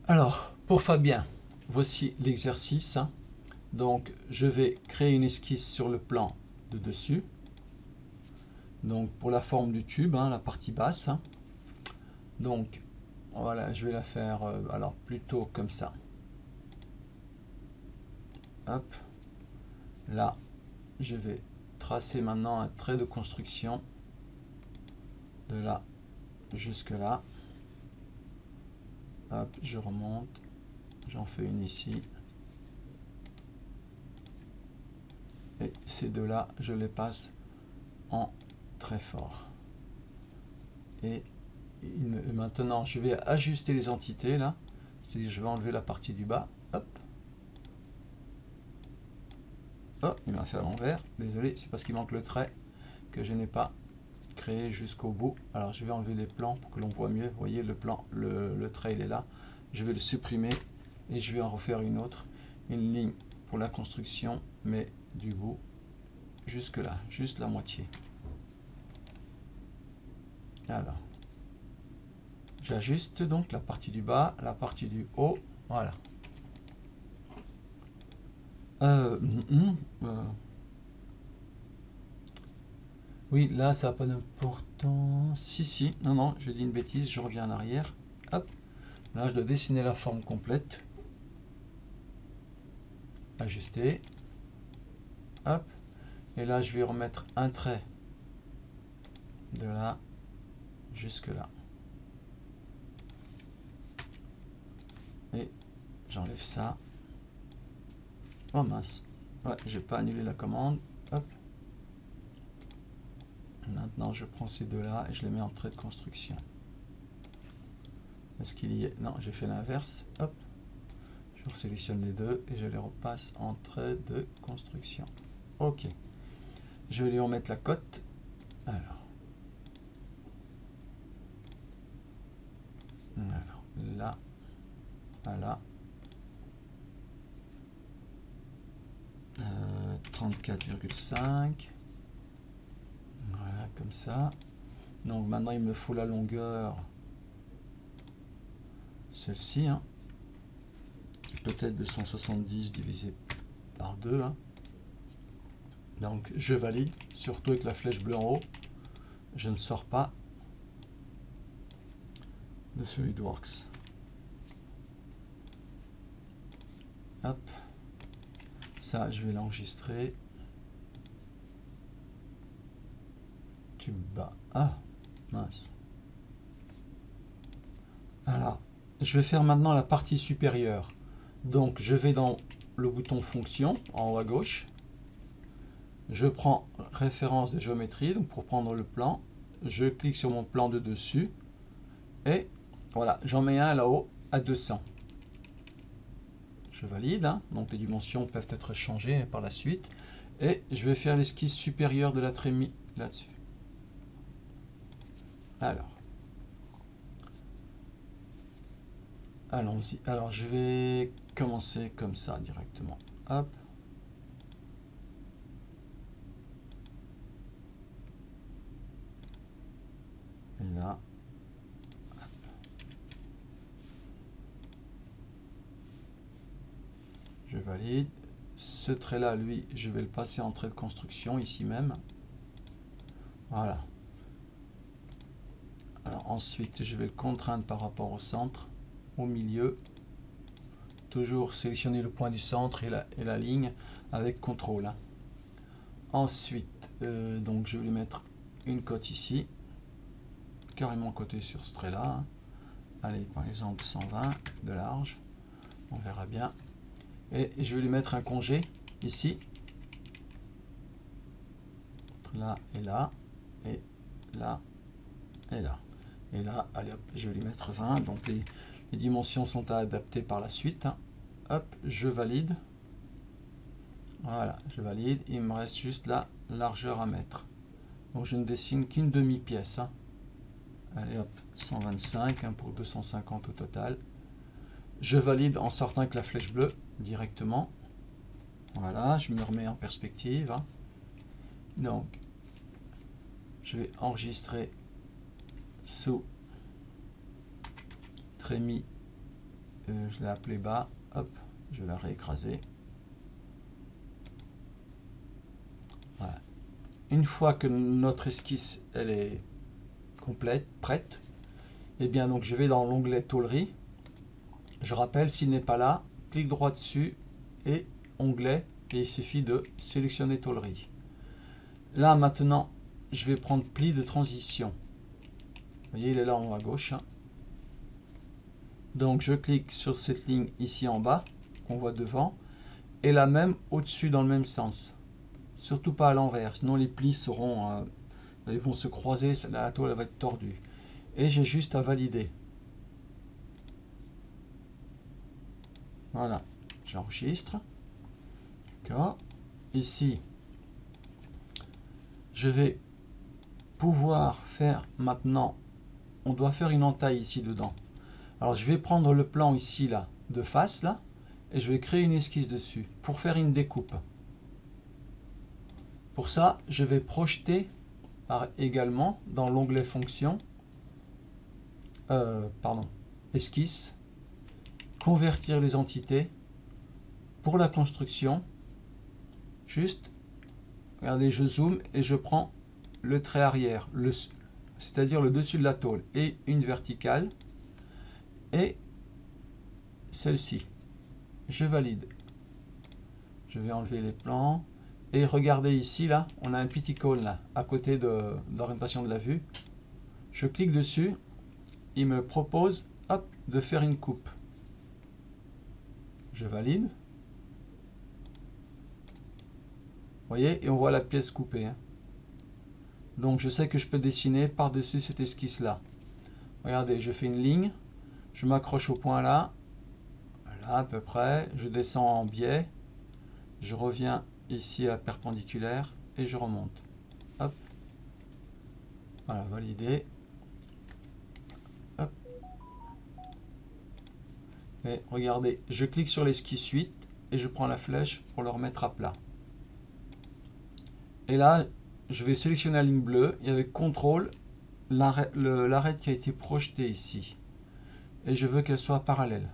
Alors, pour Fabien, voici l'exercice. Donc, je vais créer une esquisse sur le plan de dessus. Donc, pour la forme du tube, la partie basse. Donc, voilà, je vais la faire alors plutôt comme ça. Hop. Là, je vais tracer maintenant un trait de construction de là jusque là. Hop, je remonte, j'en fais une ici. Et ces deux-là, je les passe en très fort. Et maintenant, je vais ajuster les entités là. C'est-à-dire, je vais enlever la partie du bas. Hop. Oh, il m'a fait à l'envers. Désolé, c'est parce qu'il manque le trait que je n'ai pas créé jusqu'au bout. Alors, je vais enlever les plans pour que l'on voit mieux. Vous voyez, le plan, le trait, il est là. Je vais le supprimer et je vais en refaire une autre. Une ligne pour la construction, mais du bout jusque là, juste la moitié. Alors, j'ajuste donc la partie du bas, la partie du haut, voilà. Oui, là, ça n'a pas d'importance. Si, non, je dis une bêtise, je reviens en arrière. Hop, là, je dois dessiner la forme complète. Ajuster. Hop, et là, je vais remettre un trait de là jusque là. Et j'enlève ça. Oh mince, ouais, j'ai pas annulé la commande. Hop. Maintenant, je prends ces deux-là et je les mets en trait de construction. Est-ce qu'il y est? Non, j'ai fait l'inverse. Hop. Je sélectionne les deux et je les repasse en trait de construction. Ok. Je vais lui remettre la cote. Alors, là, voilà. 34,5. Voilà, comme ça. Donc maintenant, il me faut la longueur. Celle-ci, qui peut être 270 divisé par 2. Donc je valide, surtout avec la flèche bleue en haut. Je ne sors pas de SolidWorks. Hop. Ça, je vais l'enregistrer. Tube bas. Ah, mince. Alors, je vais faire maintenant la partie supérieure. Donc, je vais dans le bouton fonction, en haut à gauche. Je prends référence des géométries, donc pour prendre le plan. Je clique sur mon plan de dessus. Et voilà, j'en mets un là-haut à 200. Je valide, donc les dimensions peuvent être changées par la suite. Et je vais faire l'esquisse supérieure de la trémie là-dessus. Alors, allons-y. Alors, je vais commencer comme ça directement. Hop. Et là. Hop. Je valide. Ce trait-là, lui, je vais le passer en trait de construction, ici même. Voilà. Alors ensuite, je vais le contraindre par rapport au centre, au milieu. Toujours sélectionner le point du centre et la ligne avec CTRL. Ensuite, donc je vais lui mettre une cote ici, carrément cotée sur ce trait-là. Allez, par exemple 120 de large, on verra bien. Et je vais lui mettre un congé ici, là et là, et là et là. Et là, allez hop, je vais lui mettre 20. Donc les dimensions sont à adapter par la suite. Hop, je valide. Voilà, je valide. Il me reste juste la largeur à mettre. Donc je ne dessine qu'une demi-pièce. Allez hop, 125 pour 250 au total. Je valide en sortant avec la flèche bleue directement. Voilà, je me remets en perspective. Donc, je vais enregistrer sous trémie je l'ai appelé bas, hop, je vais la réécraser. Voilà. Une fois que notre esquisse elle est complète, prête, et bien donc je vais dans l'onglet tôlerie. Je rappelle, s'il n'est pas là, clic droit dessus et onglet, et il suffit de sélectionner tôlerie. Là maintenant, je vais prendre pli de transition. Vous voyez, il est là en haut à gauche. Donc je clique sur cette ligne ici en bas, qu'on voit devant, et la même au-dessus dans le même sens. Surtout pas à l'envers, sinon les plis seront, ils vont se croiser, la toile va être tordue. Et j'ai juste à valider. Voilà, j'enregistre. D'accord. Ici, je vais pouvoir faire maintenant, on doit faire une entaille ici dedans. Alors je vais prendre le plan ici là, de face là, et je vais créer une esquisse dessus pour faire une découpe. Pour ça, je vais projeter également dans l'onglet fonction, esquisse, convertir les entités pour la construction. Juste, regardez, je zoome et je prends le trait arrière, c'est-à-dire le dessus de la tôle, et une verticale, et celle-ci. Je valide. Je vais enlever les plans. Et regardez ici, là, on a un petit icône là, à côté d'orientation de la vue. Je clique dessus, il me propose hop, de faire une coupe. Je valide. Vous voyez, et on voit la pièce coupée. Donc je sais que je peux dessiner par-dessus cette esquisse là. Regardez, je fais une ligne, je m'accroche au point là, voilà à peu près, je descends en biais, je reviens ici à la perpendiculaire et je remonte. Hop. Voilà, validé. Hop. Et regardez, je clique sur l'esquisse 8 et je prends la flèche pour le remettre à plat. Et là, je vais sélectionner la ligne bleue et avec CTRL, l'arête qui a été projetée ici. Et je veux qu'elle soit parallèle.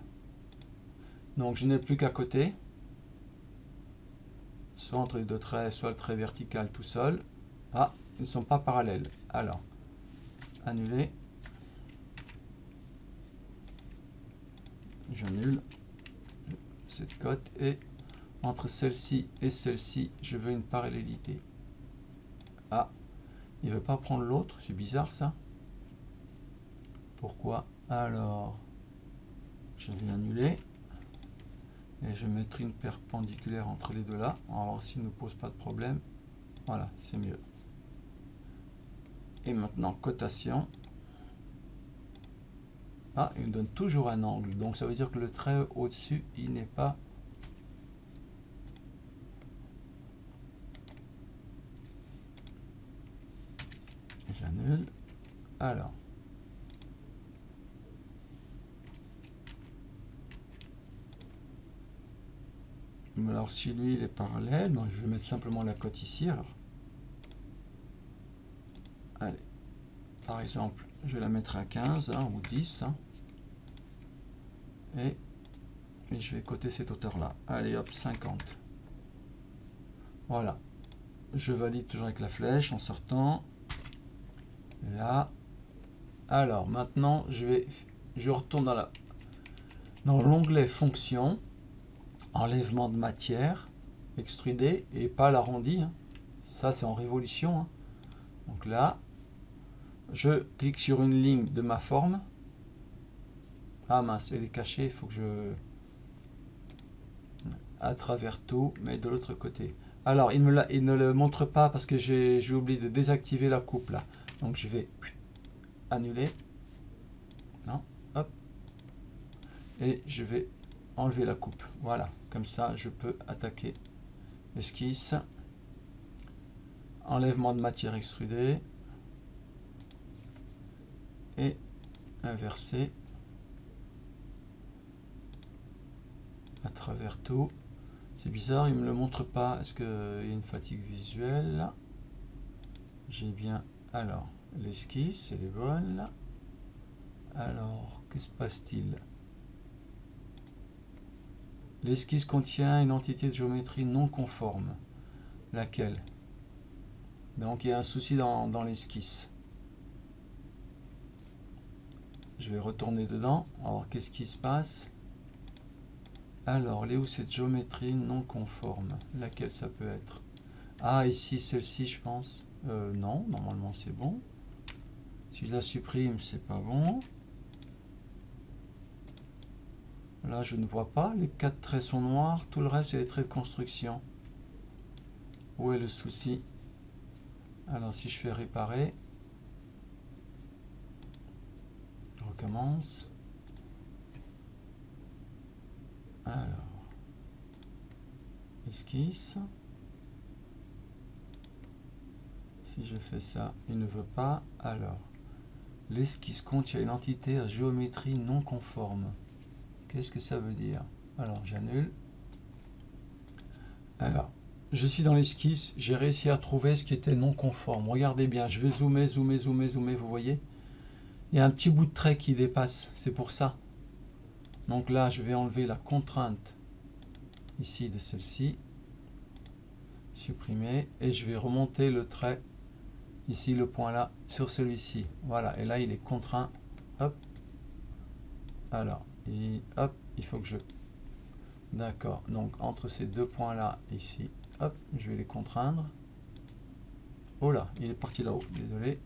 Donc je n'ai plus qu'à côté, soit entre les deux traits, soit le trait vertical tout seul. Ah, ils ne sont pas parallèles. Alors, annuler. J'annule cette cote et entre celle-ci et celle-ci, je veux une parallélité. Ah, il ne veut pas prendre l'autre, c'est bizarre ça. Pourquoi? Alors, je vais annuler. Et je vais mettre une perpendiculaire entre les deux là. On va voir s'il ne pose pas de problème. Voilà, c'est mieux. Et maintenant, cotation. Ah, il me donne toujours un angle. Donc ça veut dire que le trait au-dessus, il n'est pas... J'annule. Alors. Alors si lui il est parallèle, bon, je vais mettre simplement la cote ici alors. Allez, par exemple, je vais la mettre à 15 ou 10. Et je vais coter cette hauteur là. Allez hop, 50. Voilà. Je valide toujours avec la flèche en sortant. Là. Alors maintenant, je retourne dans l'onglet fonction. Enlèvement de matière, extrudé et pas l'arrondi. Ça c'est en révolution. Donc là, je clique sur une ligne de ma forme. Ah mince, elle est cachée, il faut que je... À travers tout, mais de l'autre côté. Alors, il ne le montre pas parce que j'ai oublié de désactiver la coupe là. Donc je vais annuler. Non, hop. Et je vais enlever la coupe. Voilà, comme ça je peux attaquer l'esquisse. Enlèvement de matière extrudée. Et inverser. À travers tout. C'est bizarre, il ne me le montre pas. Est-ce qu'il y a une fatigue visuelle là? J'ai bien... Alors, l'esquisse, elle est bonne là. Alors, que se passe-t-il? L'esquisse contient une entité de géométrie non conforme. Laquelle? Donc il y a un souci dans l'esquisse. Je vais retourner dedans. Alors qu'est-ce qui se passe? Alors, elle est où cette géométrie non conforme? Laquelle ça peut être? Ah, ici, celle-ci, je pense. Non, normalement c'est bon. Si je la supprime, c'est pas bon. Là, je ne vois pas. Les 4 traits sont noirs. Tout le reste, c'est les traits de construction. Où est le souci? Alors, si je fais réparer, je recommence. Alors, esquisse. Si je fais ça, il ne veut pas. Alors, l'esquisse contient une entité à géométrie non conforme. Qu'est-ce que ça veut dire? Alors, j'annule. Alors, je suis dans l'esquisse, j'ai réussi à trouver ce qui était non conforme. Regardez bien, je vais zoomer, zoomer, zoomer, zoomer, vous voyez? Il y a un petit bout de trait qui dépasse, c'est pour ça. Donc là, je vais enlever la contrainte ici de celle-ci, supprimer, et je vais remonter le trait, ici le point là, sur celui-ci. Voilà, et là il est contraint, hop, alors, et hop, il faut que je... D'accord, donc entre ces deux points là, ici, hop, je vais les contraindre. Oh là, il est parti là-haut, désolé.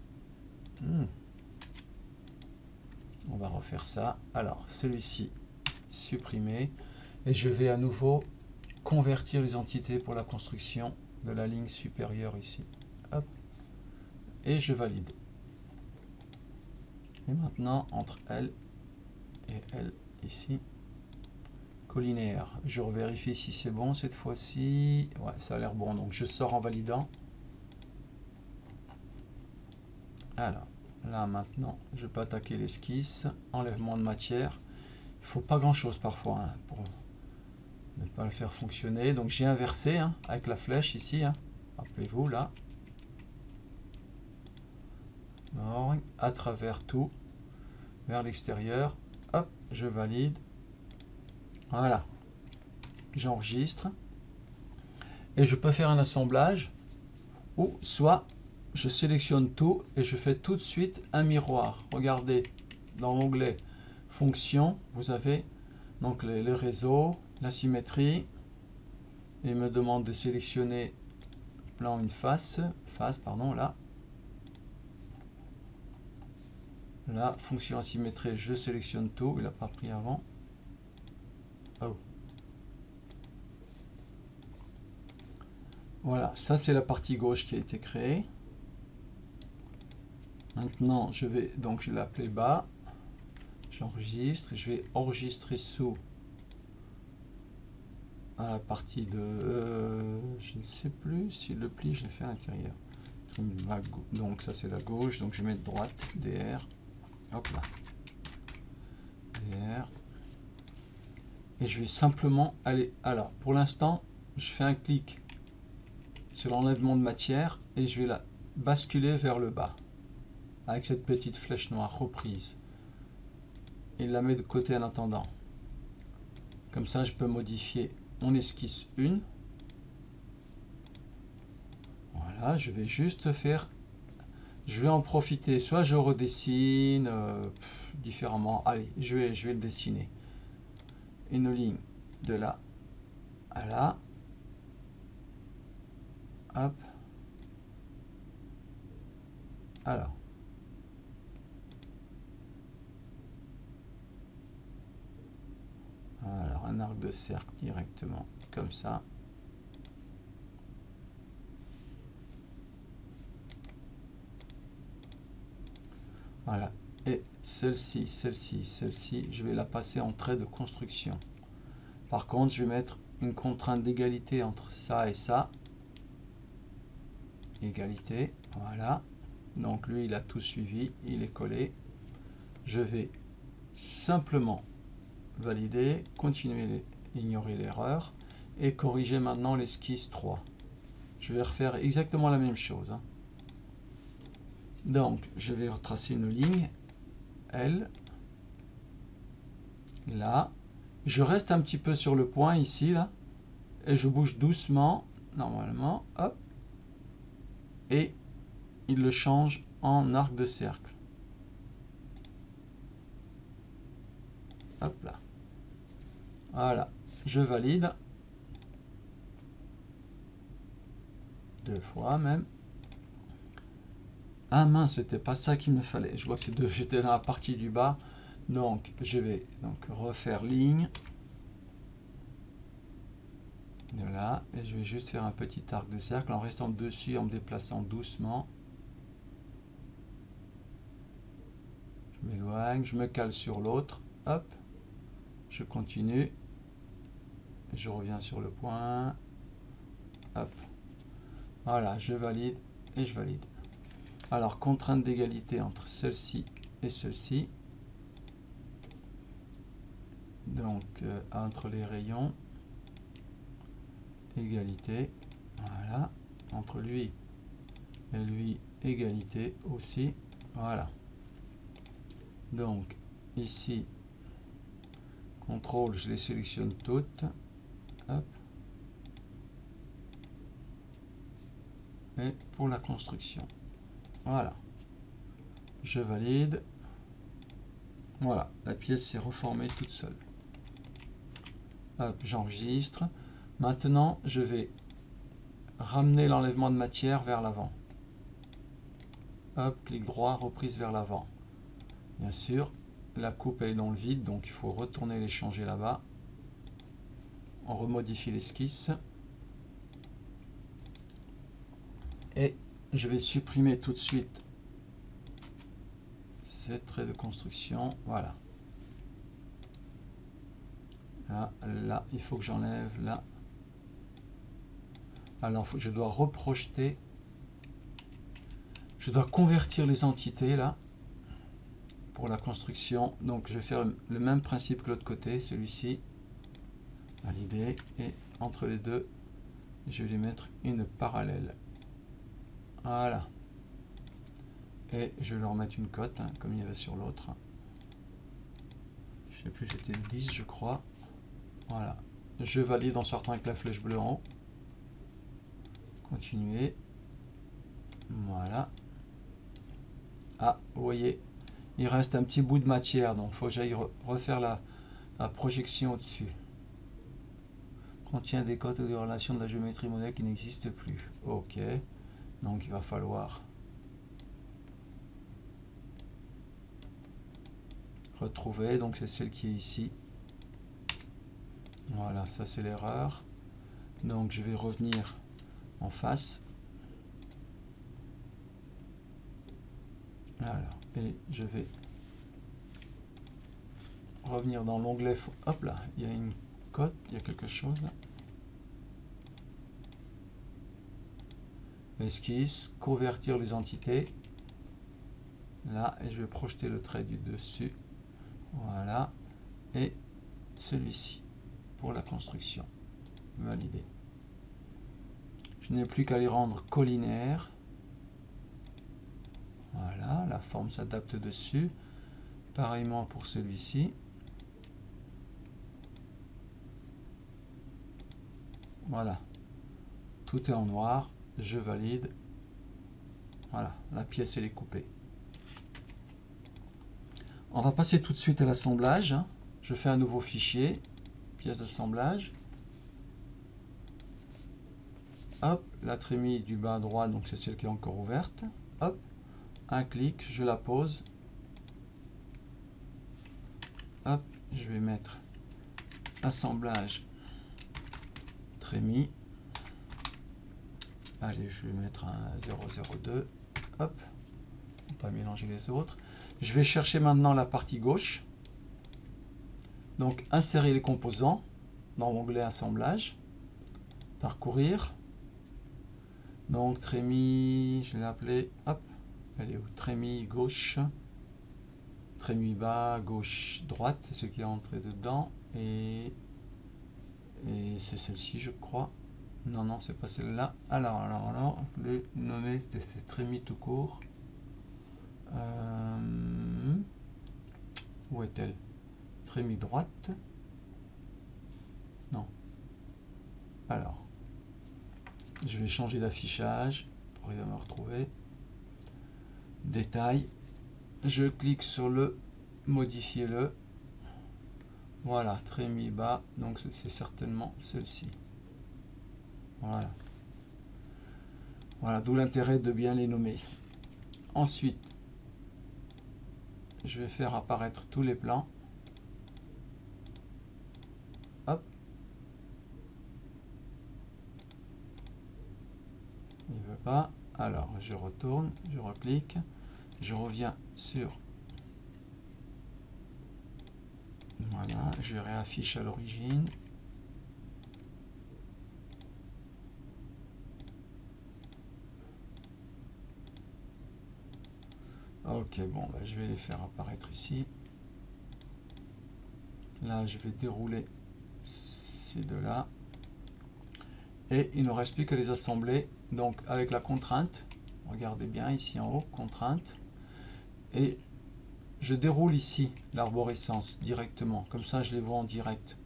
On va refaire ça. Alors, celui-ci, supprimer. Et je vais à nouveau convertir les entités pour la construction de la ligne supérieure ici. Hop. Et je valide. Et maintenant, entre L et L, ici, collinéaire. Je revérifie si c'est bon cette fois-ci. Ouais, ça a l'air bon. Donc, je sors en validant. Alors, là, maintenant, je peux attaquer l'esquisse. Enlèvement de matière. Il ne faut pas grand-chose parfois hein, pour ne pas le faire fonctionner. Donc, j'ai inversé hein, avec la flèche ici. Hein. Rappelez-vous, là. À travers tout, vers l'extérieur. Hop, je valide. Voilà. J'enregistre. Et je peux faire un assemblage ou soit je sélectionne tout et je fais tout de suite un miroir. Regardez, dans l'onglet Fonction, vous avez donc le réseau, la symétrie. Il me demande de sélectionner plan une face, pardon, là. Là, fonction asymétrie, je sélectionne tout. Il n'a pas pris avant. Oh. Voilà, ça c'est la partie gauche qui a été créée. Maintenant, je vais donc l'appeler bas. J'enregistre. Je vais enregistrer sous à la partie de... je ne sais plus si le pli, je l'ai fait à l'intérieur. Donc ça c'est la gauche. Donc je vais mettre droite, DR. Hop là. DR. Et je vais simplement aller... Alors, pour l'instant, je fais un clic sur l'enlèvement de matière et je vais la basculer vers le bas avec cette petite flèche noire reprise et la mets de côté en attendant. Comme ça je peux modifier mon esquisse 1. Voilà, je vais juste faire, je vais en profiter, soit je redessine différemment. Allez, je vais le dessiner. Une ligne de là à là. Hop. Alors. Alors, un arc de cercle directement, comme ça. Voilà. Et celle-ci, celle-ci, celle-ci, je vais la passer en trait de construction. Par contre, je vais mettre une contrainte d'égalité entre ça et ça. Égalité, voilà. Donc lui, il a tout suivi, il est collé. Je vais simplement valider, continuer, ignorer l'erreur et corriger maintenant l'esquisse 3. Je vais refaire exactement la même chose. Hein. Donc, je vais retracer une ligne, L, là, Je reste un petit peu sur le point ici, là, et je bouge doucement, normalement, hop, et il le change en arc de cercle. Hop là. Voilà, je valide. 2 fois même. Ah mince, c'était pas ça qu'il me fallait. Je vois que c'est deux, j'étais dans la partie du bas. Donc je vais donc refaire ligne. De là, et je vais juste faire un petit arc de cercle en restant dessus, en me déplaçant doucement. Je m'éloigne, je me cale sur l'autre. Hop, je continue. Je reviens sur le point. Hop. Voilà, je valide et je valide. Alors, contrainte d'égalité entre celle-ci et celle-ci. Donc, entre les rayons. Égalité. Voilà. Entre lui et lui, égalité aussi. Voilà. Donc, ici, contrôle, je les sélectionne toutes. Hop. Et pour la construction. Voilà. Je valide. Voilà, la pièce s'est reformée toute seule. Hop, j'enregistre. Maintenant, je vais ramener l'enlèvement de matière vers l'avant. Hop, clic droit, reprise vers l'avant. Bien sûr, la coupe elle est dans le vide, donc il faut retourner les changer là-bas. On remodifie l'esquisse. Et je vais supprimer tout de suite ces traits de construction. Voilà. Là, il faut que j'enlève là. Alors, je dois reprojeter. Je dois convertir les entités là pour la construction. Donc, je vais faire le même principe que l'autre côté, celui-ci. Valider. Et entre les deux, je vais lui mettre une parallèle. Voilà. Et je vais leur mettre une cote, hein, comme il y avait sur l'autre. Je sais plus, c'était 10, je crois. Voilà. Je valide en sortant avec la flèche bleue en haut. Continuer. Voilà. Ah, vous voyez, il reste un petit bout de matière, donc il faut que j'aille refaire la projection au-dessus. Contient des codes ou des relations de la géométrie modèle qui n'existent plus. Ok. Donc il va falloir retrouver. Donc c'est celle qui est ici. Voilà, ça c'est l'erreur. Donc je vais revenir en face. Alors, et je vais revenir dans l'onglet. Hop là, il y a une cote, il y a quelque chose là. Esquisse, convertir les entités. Là, et je vais projeter le trait du dessus. Voilà. Et celui-ci pour la construction. Valider. Je n'ai plus qu'à les rendre collinaires. Voilà, la forme s'adapte dessus. Pareillement pour celui-ci. Voilà. Tout est en noir. Je valide. Voilà, la pièce elle est coupée. On va passer tout de suite à l'assemblage. Je fais un nouveau fichier, pièce d'assemblage. Hop, la trémie du bas à droite, donc c'est celle qui est encore ouverte. Hop, un clic, je la pose. Hop, je vais mettre assemblage, trémie. Allez, je vais mettre un 002. Hop, on va pas mélanger les autres. Je vais chercher maintenant la partie gauche. Donc, insérer les composants dans l'onglet assemblage. Parcourir. Donc, trémie, je l'ai appelé. Hop, elle est où? Trémie gauche. Trémie bas, gauche, droite. C'est ce qui est entré dedans. Et c'est celle-ci, je crois. Non, non, c'est pas celle-là. Alors, le nommer, c'est trémie tout court. Où est-elle? Trémie droite. Non. Alors, je vais changer d'affichage pour arriver à me retrouver. Détail. Je clique sur le modifier-le. Voilà, trait mis bas. Donc c'est certainement celle-ci. Voilà. Voilà, d'où l'intérêt de bien les nommer. Ensuite, je vais faire apparaître tous les plans. Hop. Il ne veut pas. Alors, je retourne, je reclique, je reviens sur... Voilà, je réaffiche à l'origine. Ok, bon, bah, je vais les faire apparaître ici. Là, je vais dérouler ces deux-là. Et il ne reste plus que les assembler. Donc, avec la contrainte, regardez bien ici en haut, contrainte. Et je déroule ici l'arborescence directement. Comme ça, je les vois en direct.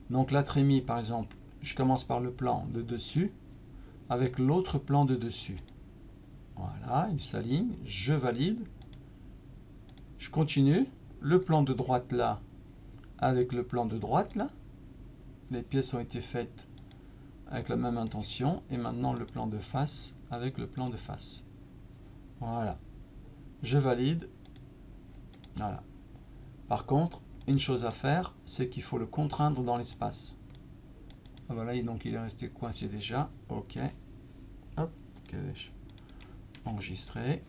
Donc, la trémie, par exemple, je commence par le plan de dessus avec l'autre plan de dessus. Voilà, il s'aligne, je valide, je continue, le plan de droite là, avec le plan de droite là, les pièces ont été faites avec la même intention, et maintenant le plan de face avec le plan de face. Voilà, je valide, voilà. Par contre, une chose à faire, c'est qu'il faut le contraindre dans l'espace. Ah voilà, donc il est resté coincé déjà, ok, hop, enregistrer.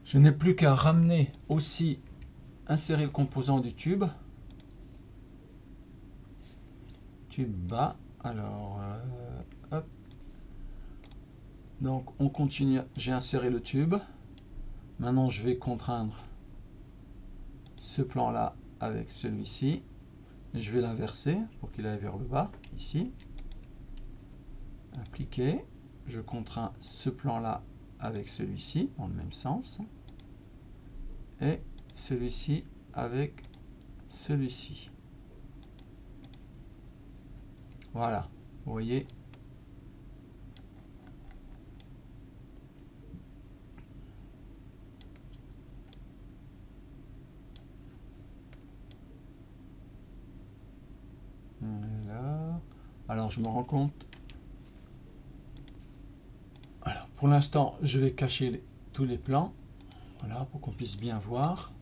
Je n'ai plus qu'à ramener aussi, insérer le composant du tube. Tube bas. Alors, hop. Donc, on continue. J'ai inséré le tube. Maintenant, je vais contraindre ce plan-là avec celui-ci. Je vais l'inverser pour qu'il aille vers le bas, ici. Appliquer. Je contrains ce plan-là avec celui-ci, dans le même sens. Et celui-ci avec celui-ci. Voilà, vous voyez. On est là. Alors, je me rends compte. Alors, pour l'instant, je vais cacher tous les plans. Voilà, pour qu'on puisse bien voir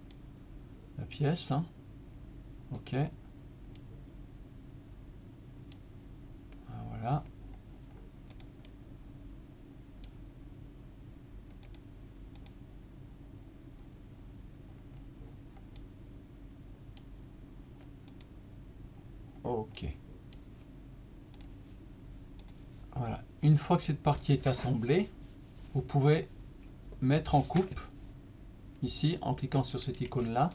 la pièce. Hein. Ok. Voilà. Ok. Voilà. Une fois que cette partie est assemblée, vous pouvez mettre en coupe ici en cliquant sur cette icône là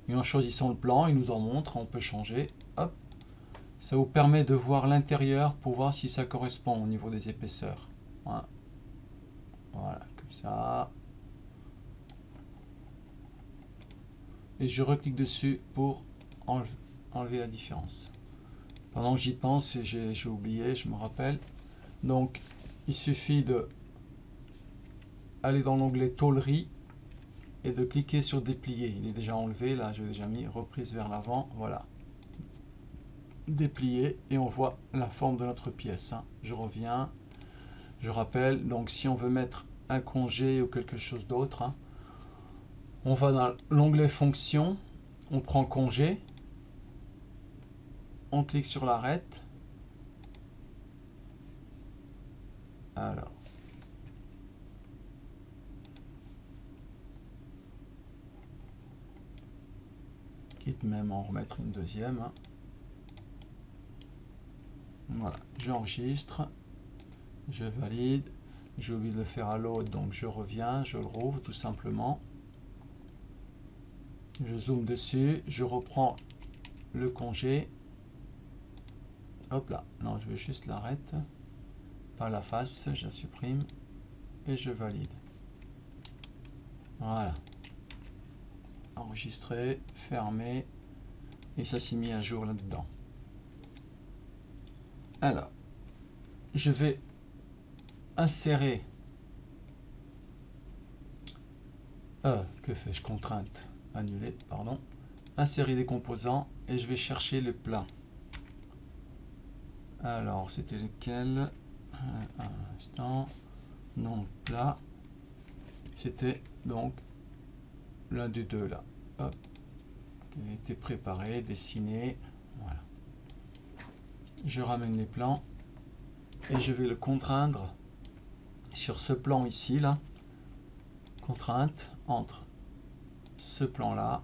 et en choisissant le plan, il nous en montre, on peut changer. Hop. Ça vous permet de voir l'intérieur pour voir si ça correspond au niveau des épaisseurs. Voilà, voilà comme ça. Et je reclique dessus pour enlever la différence. Pendant que j'y pense, j'ai oublié, je me rappelle. Donc, il suffit de aller dans l'onglet tôlerie et de cliquer sur déplier. Il est déjà enlevé, là, j'ai déjà mis reprise vers l'avant. Voilà. Déplier et on voit la forme de notre pièce. Hein. Je reviens. Je rappelle, donc si on veut mettre un congé ou quelque chose d'autre, hein, on va dans l'onglet fonction, on prend congé, on clique sur l'arrête. Alors, quitte même à en remettre une deuxième. Hein. Voilà, j'enregistre, je valide, j'ai oublié de le faire à l'autre, donc je reviens, je le rouvre tout simplement. Je zoome dessus, je reprends le congé. Hop là, non, je vais juste l'arrêter, pas la face, je la supprime et je valide. Voilà. Enregistrer, fermer, et ça s'est mis à jour là-dedans. Alors, je vais insérer, que fais-je, contrainte, annuler, pardon, insérer des composants et je vais chercher le plein. Alors, c'était lequel? Un instant, non, plat, c'était donc l'un des deux là, hop, qui a été préparé, dessiné, voilà. Je ramène les plans et je vais le contraindre sur ce plan ici, là, contrainte entre ce plan là,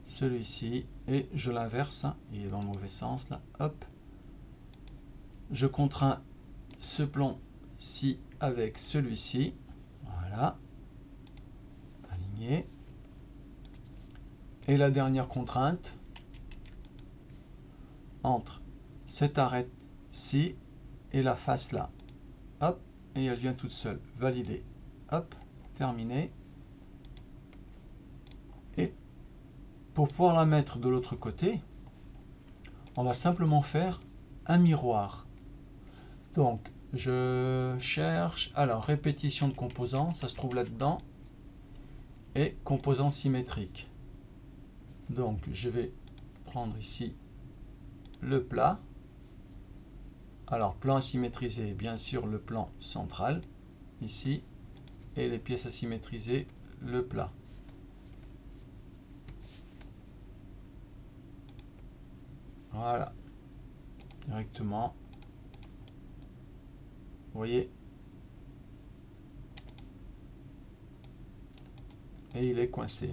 celui-ci, et je l'inverse, hein, il est dans le mauvais sens là, hop, je contrains ce plan-ci avec celui-ci, voilà, aligné, et la dernière contrainte entre cette arête-ci et la face là, hop, et elle vient toute seule, validé, hop, terminé. Et pour pouvoir la mettre de l'autre côté, on va simplement faire un miroir. Donc, je cherche, alors, répétition de composants, ça se trouve là-dedans, et composants symétriques. Donc, je vais prendre ici le plat. Alors, plan symétrisé, bien sûr, le plan central, ici, et les pièces à symétriser, le plat. Voilà, directement. Vous voyez, et il est coincé.